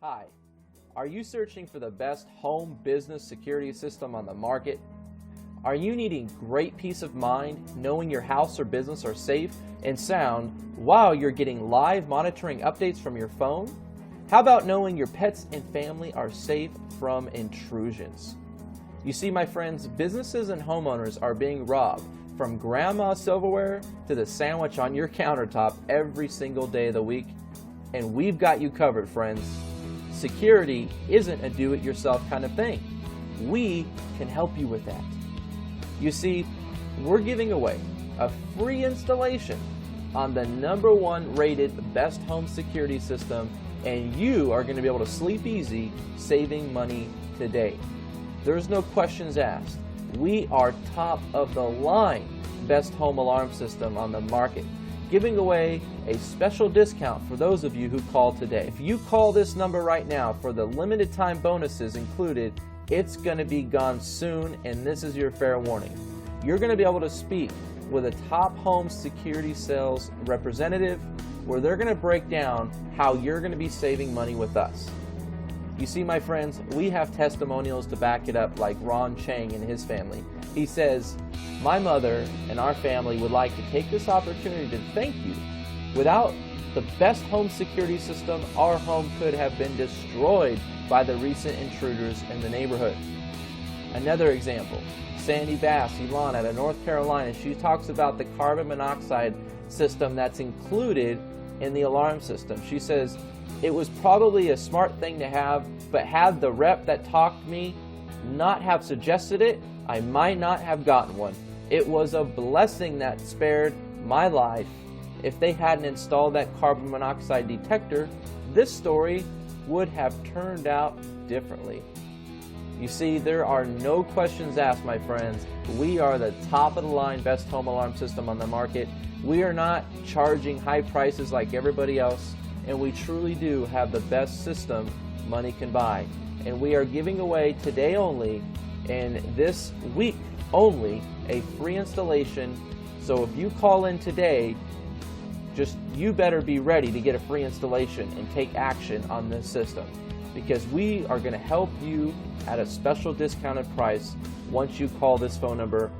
Hi, are you searching for the best home business security system on the market? Are you needing great peace of mind knowing your house or business are safe and sound while you're getting live monitoring updates from your phone? How about knowing your pets and family are safe from intrusions? You see, my friends, businesses and homeowners are being robbed from grandma's silverware to the sandwich on your countertop every single day of the week, and we've got you covered, friends. Security isn't a do-it-yourself kind of thing. We can help you with that. You see, we're giving away a free installation on the #1 rated best home security system, and you are going to be able to sleep easy saving money today. There's no questions asked. We are top of the line best home alarm system on the market, giving away a special discount for those of you who call today. If you call this number right now for the limited time bonuses included, it's going to be gone soon, and this is your fair warning. You're going to be able to speak with a top home security sales representative where they're going to break down how you're going to be saving money with us. You see, my friends, we have testimonials to back it up, like Ron Chang and his family. He says, "My mother and our family would like to take this opportunity to thank you. Without the best home security system, our home could have been destroyed by the recent intruders in the neighborhood." Another example, Sandy Bass, Elon out of North Carolina, she talks about the carbon monoxide system that's included in the alarm system. She says, "It was probably a smart thing to have, but had the rep that talked to me not have suggested it, I might not have gotten one. It was a blessing that spared my life. If they hadn't installed that carbon monoxide detector, this story would have turned out differently." You see, there are no questions asked, my friends. We are the top of the line best home alarm system on the market. We are not charging high prices like everybody else, and we truly do have the best system money can buy. And we are giving away today only, and this week only, a free installation. So if you call in today, you better be ready to get a free installation and take action on this system, because we are going to help you at a special discounted price once you call this phone number